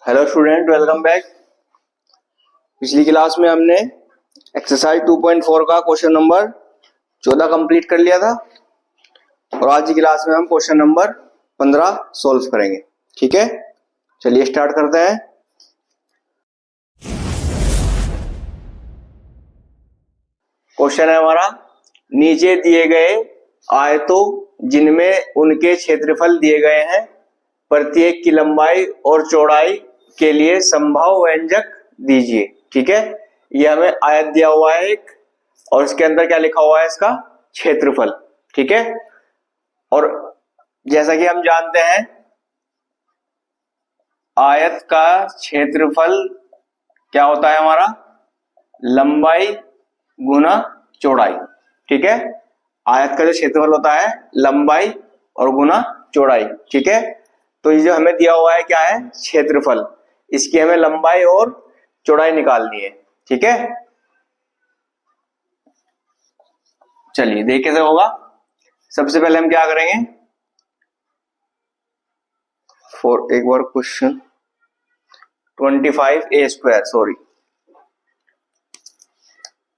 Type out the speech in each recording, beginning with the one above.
Hello student, welcome back. पिछली class में हमने एक्सरसाइज 2.4 का क्वेश्चन नंबर 14 कंप्लीट कर लिया था और आज की क्लास में हम क्वेश्चन नंबर 15 सॉल्व करेंगे। ठीक है, चलिए स्टार्ट करते हैं। क्वेश्चन है हमारा, नीचे दिए गए आयतों जिनमें उनके क्षेत्रफल दिए गए हैं, प्रत्येक की लंबाई और चौड़ाई के लिए संभाव्य व्यंजक दीजिए। ठीक है, ये हमें आयत दिया हुआ है एक, और इसके अंदर क्या लिखा हुआ है, इसका क्षेत्रफल। ठीक है, और जैसा कि हम जानते हैं आयत का क्षेत्रफल क्या होता है हमारा, लंबाई गुना चौड़ाई। ठीक है, आयत का जो क्षेत्रफल होता है लंबाई और गुना चौड़ाई। ठीक है, तो ये जो हमें दिया हुआ है क्या है, क्षेत्रफल, इसकी हमें लंबाई और चौड़ाई निकालनी है। ठीक है, चलिए देख कैसे होगा। सबसे पहले हम क्या करेंगे, एक बार क्वेश्चन 25a², सॉरी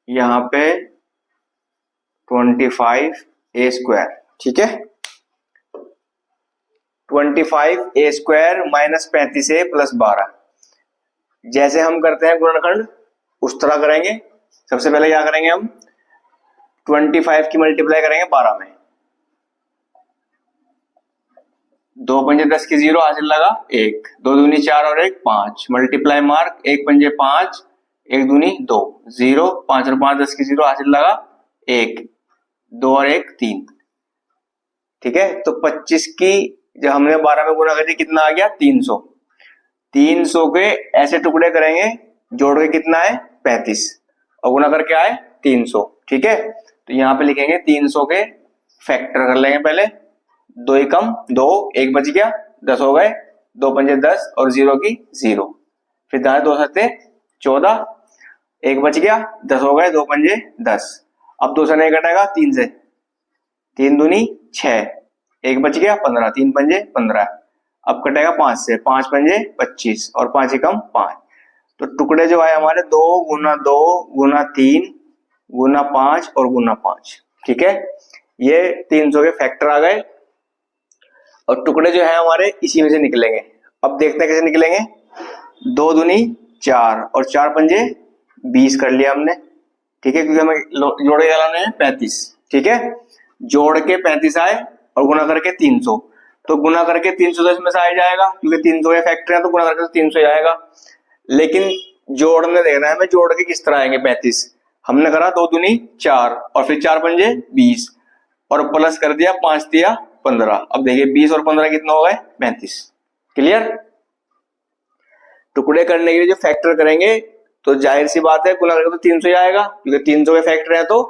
यहां पे 25a²। ठीक है, 25a² माइनस 35a प्लस 12, जैसे हम करते हैं गुणनखंड उस तरह करेंगे। सबसे पहले क्या करेंगे, हम 25 की मल्टीप्लाई करेंगे 12 में, 2 पंजे 10 की 0 हासिल लगा 1, 2 दूनी 4 और 1 5, मल्टीप्लाई मार्क 1 पंजे 5, 1 दूनी 2, 0, 5 और 5 10 की 0 हासिल लगा 1, 2 और 1 3। ठीक है, तो 25 की जब हमने 12 में गुणा कर दिया कितना आ गया, 300। 300 के ऐसे टुकड़े करेंगे, जोड़ के कितना है 35 और गुना करके आए 300। ठीक है, तो यहाँ पे लिखेंगे 300 के फैक्टर कर लेंगे पहले, 2 एकम 2, 1 बच गया, 10 हो गए, 2 पंजे 10 और 0 की 0, फिर दाएं 2 सत्ते 14, 1 बच गया, 10 हो गए, 2 पंजे 10। अब 2 से नहीं कटेगा, 3 से, 3 दूनी 6, 1 बच गया 15, 3 पंजे 15। अब कटेगा 5 से, 5 पंजे 25 और 5 एकम 5। तो टुकड़े जो है हमारे 2 गुना 2 गुना 3 गुना 5 और गुना 5। ठीक है, ये 300 के फैक्टर आ गए और टुकड़े जो है हमारे इसी में से निकलेंगे। अब देखते हैं कैसे निकलेंगे। 2 दूनी 4 और 4 पंजे 20 कर लिया हमने। ठीक है, क्योंकि हमें जोड़ के लाने हैं 35। ठीक है, जोड़ के 35 आए और गुना करके 300, तो गुना करके 300 तो इसमें से आ जाएगा, क्योंकि 300 के फैक्टर है तो गुना करके 300 आएगा। लेकिन जोड़ने देखना है हमें, जोड़ के किस तरह आएंगे 35। हमने करा 2 दूनी 4 और फिर 4 पंजे 20 और प्लस कर दिया 5 दिया 15। अब देखिए 20 और 15 कितना हो गए, 35। क्लियर। टुकड़े करने के लिए जो फैक्टर करेंगे तो जाहिर सी बात है गुना करके तो 300 आएगा, क्योंकि 300 के फैक्टर है तो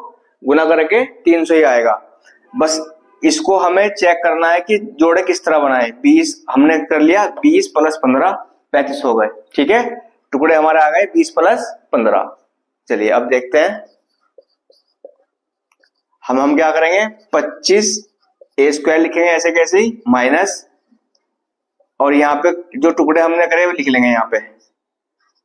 गुना करके 300 आएगा। बस इसको हमें चेक करना है कि जोड़े किस तरह बनाए। 20 हमने कर लिया, 20 प्लस 15 35 हो गए। ठीक है, टुकड़े हमारे आ गए 20 प्लस 15। चलिए अब देखते हैं हम क्या करेंगे, 25a² लिखेंगे ऐसे कैसे ही, माइनस, और यहाँ पे जो टुकड़े हमने करे वो लिख लेंगे यहाँ पे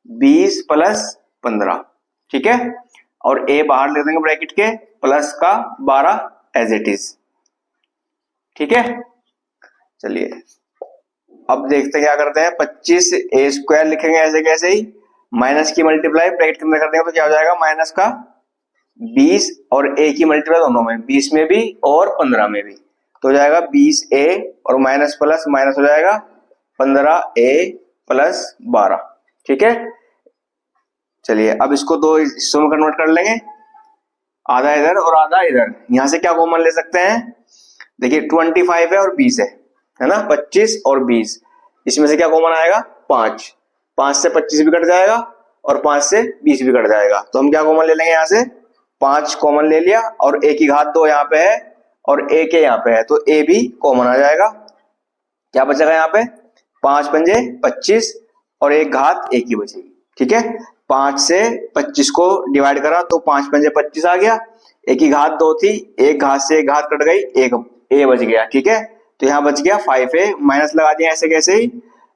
20 प्लस 15। ठीक है, और a बाहर ले देंगे ब्रैकेट के, प्लस का 12 एज इट इज। ठीक है, चलिए अब देखते हैं क्या करते हैं। 25a² लिखेंगे ऐसे कैसे ही, माइनस की मल्टीप्लाई ब्रैकेट के अंदर कर देंगे तो क्या हो जाएगा, माइनस का 20 और a की मल्टीप्लाई दोनों में, 20 में भी और 15 में भी, तो हो जाएगा 20a और माइनस प्लस माइनस हो जाएगा 15a प्लस 12। ठीक है, चलिए अब इसको दो हिस्सों में कन्वर्ट कर लेंगे, आधा इधर और आधा इधर। यहां से क्या कॉमन ले सकते हैं, देखिए 25 है और 20 है ना, 25 और 20, इसमें से क्या कॉमन आएगा 5, 5 से 25 भी कट जाएगा और 5 से 20 भी कट जाएगा। तो हम क्या कॉमन ले लेंगे, यहां से 5 कॉमन ले लिया और a की घात 2 यहाँ पे है और a के यहाँ पे है, तो a भी कॉमन आ जाएगा। क्या बचेगा यहाँ पे, 5 पंजे 25 और एक घात a की बचेगी। ठीक है, 5 से 25 को डिवाइड करा तो 5 पंजे 25 आ गया, a की घात 2 थी, एक घात से एक घात कट गई, एक a बच गया। ठीक है, तो यहाँ बच गया 5a, माइनस लगा दिया ऐसे कैसे ही,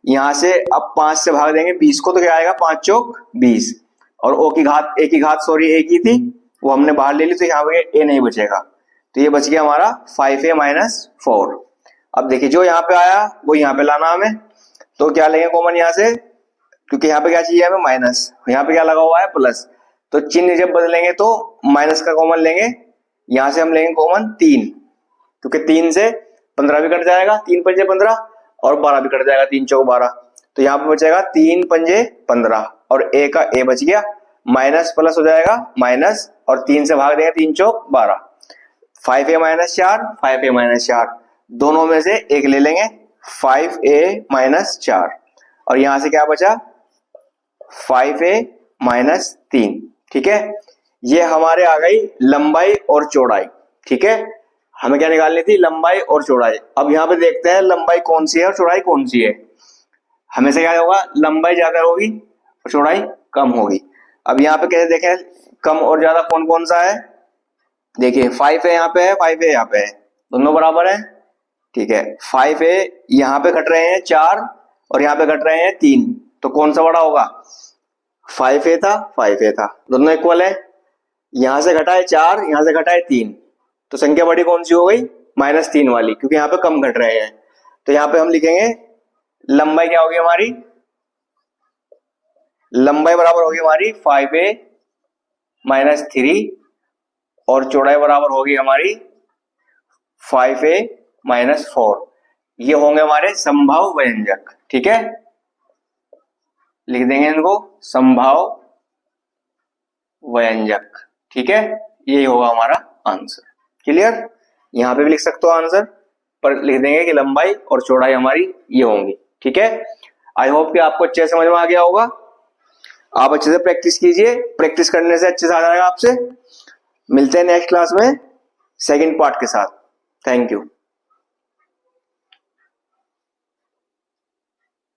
यहां से अब 5 से भाग देंगे 20 को, तो क्या आएगा 5 चौक 20, और ओ की घात एक ही घात सॉरी एक ही थी वो हमने बाहर ले ली, तो यहाँ पे ए नहीं बचेगा, तो ये बच गया हमारा 5a माइनस 4। अब देखिए जो यहाँ पे आया वो यहाँ पे लाना हमें, तो क्या लेंगे कॉमन यहाँ से, क्योंकि यहाँ पे क्या चाहिए हमें माइनस, यहाँ पे क्या लगा हुआ है प्लस, तो चिन्ह जब बदलेंगे तो माइनस का कॉमन लेंगे, यहां से हम लेंगे कॉमन 3, क्योंकि 3 से 15 भी कट जाएगा, 3 पंजे 15 और 12 भी कट जाएगा, 3 चौक 12, तो यहाँ पे बचेगा 3 पंजे 15 और ए का ए बच गया, माइनस प्लस हो जाएगा माइनस, और 3 से भाग देंगे 3 चौक 12, 5a माइनस 4 5a माइनस 4, दोनों में से एक ले लेंगे 5a माइनस 4, और यहां से क्या बचा 5a माइनस 3। ठीक है, ये हमारे आ गई लंबाई और चौड़ाई। ठीक है, हमें क्या निकालनी थी, लंबाई और चौड़ाई। अब यहाँ पे देखते हैं लंबाई कौन सी है और चौड़ाई कौन सी है। हमेशा क्या होगा, लंबाई ज्यादा होगी और चौड़ाई कम होगी। अब यहाँ पे कैसे देखें कम और ज्यादा कौन कौन सा है, देखिए 5 है यहाँ पे है, 5 है यहाँ पे है, दोनों बराबर है। ठीक है, 5a यहाँ पे घट रहे हैं 4 और यहाँ पे घट रहे हैं 3, तो कौन सा बड़ा होगा, 5a था 5a था, दोनों इक्वल है। यहां से घटा है 4, यहां से घटा है 3, तो संख्या बड़ी कौन सी हो गई, -3 वाली, क्योंकि यहाँ पे कम घट रहे हैं। तो यहाँ पे हम लिखेंगे लंबाई क्या होगी हमारी, लंबाई बराबर होगी हमारी 5a माइनस 3 और चौड़ाई बराबर होगी हमारी 5a माइनस 4। ये होंगे हमारे संभाव व्यंजक। ठीक है, लिख देंगे इनको संभाव व्यंजक। ठीक है, यही होगा हमारा आंसर। क्लियर, यहां पे भी लिख सकते हो आंसर, पर लिख देंगे कि लंबाई और चौड़ाई हमारी ये होंगी। ठीक है, आई होप कि आपको अच्छे समझ में आ गया होगा। आप अच्छे से प्रैक्टिस कीजिए, प्रैक्टिस करने से अच्छे से आ जाएगा आपसे। मिलते हैं नेक्स्ट क्लास में सेकंड पार्ट के साथ। Thank you.